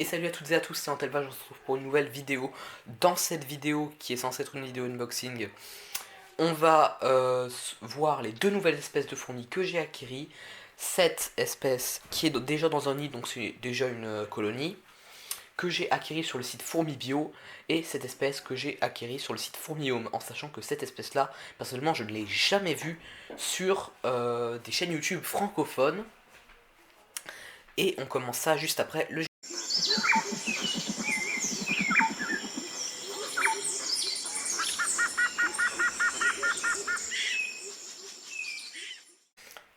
Et salut à toutes et à tous, c'est Antelva, je vous retrouve pour une nouvelle vidéo. Dans cette vidéo, qui est censée être une vidéo unboxing, on va voir les deux nouvelles espèces de fourmis que j'ai acquéries. Cette espèce qui est déjà dans un nid, donc c'est déjà une colonie, que j'ai acquérie sur le site Fourmibio, et cette espèce que j'ai acquérie sur le site Fourmihome, en sachant que cette espèce-là, personnellement, je ne l'ai jamais vue sur des chaînes YouTube francophones. Et on commence ça juste après le...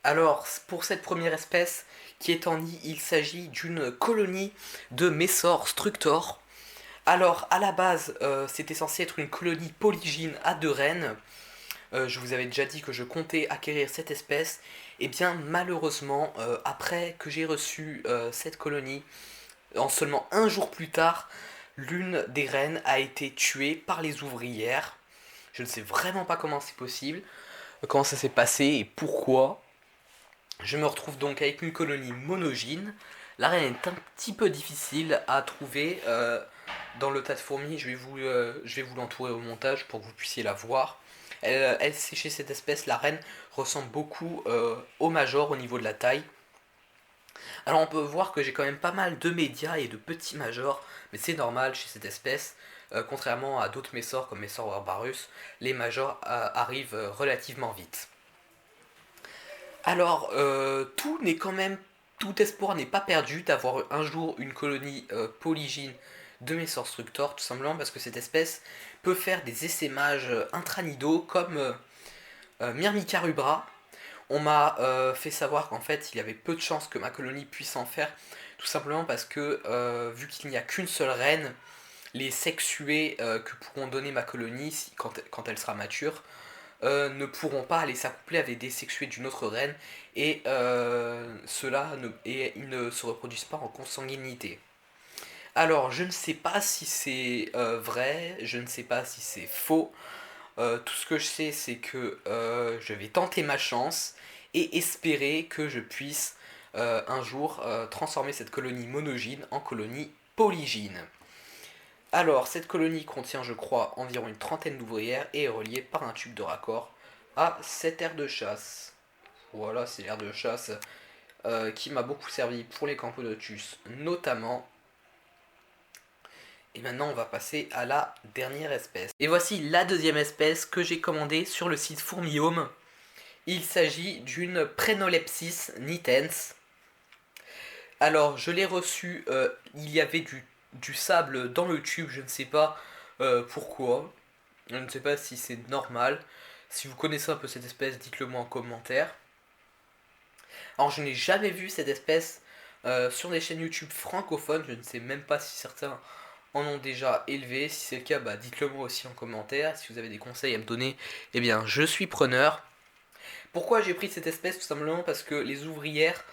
Alors, pour cette première espèce qui est en nid, il s'agit d'une colonie de Messor structor. Alors, à la base, c'était censé être une colonie polygyne à deux reines. Je vous avais déjà dit que je comptais acquérir cette espèce. Et bien, malheureusement, après que j'ai reçu cette colonie, en seulement un jour plus tard, l'une des reines a été tuée par les ouvrières. Je ne sais vraiment pas comment c'est possible, comment ça s'est passé et pourquoi. Je me retrouve donc avec une colonie monogyne. La reine est un petit peu difficile à trouver dans le tas de fourmis. Je vais vous l'entourer au montage pour que vous puissiez la voir. C'est chez cette espèce, la reine ressemble beaucoup au major au niveau de la taille. Alors on peut voir que j'ai quand même pas mal de médias et de petits majors, mais c'est normal chez cette espèce. Contrairement à d'autres messors comme Messor barbarus, les majors arrivent relativement vite. Alors, tout espoir n'est pas perdu d'avoir un jour une colonie polygyne de Messor structor, tout simplement parce que cette espèce peut faire des essaimages intranidaux comme Myrmica rubra. On m'a fait savoir qu'en fait il y avait peu de chances que ma colonie puisse en faire, tout simplement parce que vu qu'il n'y a qu'une seule reine, les sexués que pourront donner ma colonie quand elle sera mature ne pourront pas aller s'accoupler avec des sexués d'une autre reine et, ils ne se reproduisent pas en consanguinité. Alors, je ne sais pas si c'est vrai, je ne sais pas si c'est faux. Tout ce que je sais, c'est que je vais tenter ma chance et espérer que je puisse un jour transformer cette colonie monogyne en colonie polygyne. Alors, cette colonie contient, je crois, environ une trentaine d'ouvrières et est reliée par un tube de raccord à cette aire de chasse. Voilà, c'est l'aire de chasse qui m'a beaucoup servi pour les Campodotus notamment. Et maintenant, on va passer à la dernière espèce. Et voici la deuxième espèce que j'ai commandée sur le site Fourmihome. Il s'agit d'une Prenolepsis nitens. Alors, je l'ai reçue, il y avait du sable dans le tube, je ne sais pas pourquoi. Je ne sais pas si c'est normal. Si vous connaissez un peu cette espèce, dites-le moi en commentaire. Alors, je n'ai jamais vu cette espèce sur des chaînes YouTube francophones. Je ne sais même pas si certains en ont déjà élevé. Si c'est le cas, bah, dites-le moi aussi en commentaire. Si vous avez des conseils à me donner, eh bien, je suis preneur. Pourquoi j'ai pris cette espèce? Tout simplement parce que les ouvrières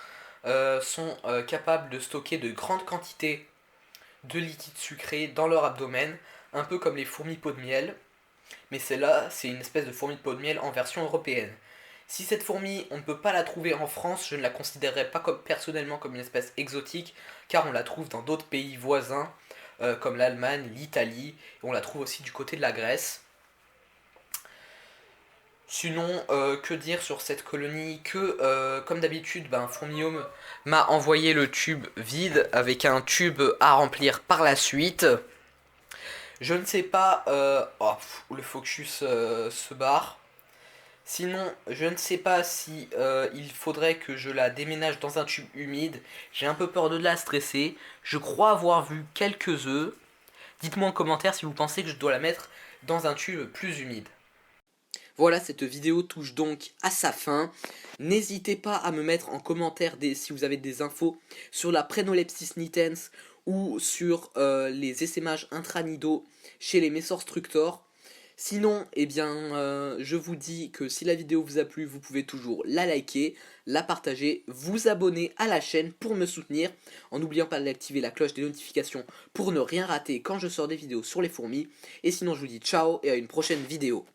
sont capables de stocker de grandes quantités de liquide sucré dans leur abdomen, un peu comme les fourmis pot de miel, mais celle-là, c'est une espèce de fourmi de pot de miel en version européenne. Si cette fourmi, on ne peut pas la trouver en France, je ne la considérerais pas personnellement comme une espèce exotique, car on la trouve dans d'autres pays voisins, comme l'Allemagne, l'Italie, et on la trouve aussi du côté de la Grèce. Sinon, que dire sur cette colonie? Comme d'habitude, Fourmihome m'a envoyé le tube vide avec un tube à remplir par la suite. Je ne sais pas où le focus se barre. Sinon, je ne sais pas si il faudrait que je la déménage dans un tube humide. J'ai un peu peur de la stresser. Je crois avoir vu quelques œufs. Dites-moi en commentaire si vous pensez que je dois la mettre dans un tube plus humide. Voilà, cette vidéo touche donc à sa fin. N'hésitez pas à me mettre en commentaire si vous avez des infos sur la Prenolepsis nitens ou sur les essaimages intranidaux chez les Messor structor. Sinon, eh bien, je vous dis que si la vidéo vous a plu, vous pouvez toujours la liker, la partager, vous abonner à la chaîne pour me soutenir, en n'oubliant pas d'activer la cloche des notifications pour ne rien rater quand je sors des vidéos sur les fourmis. Et sinon, je vous dis ciao et à une prochaine vidéo.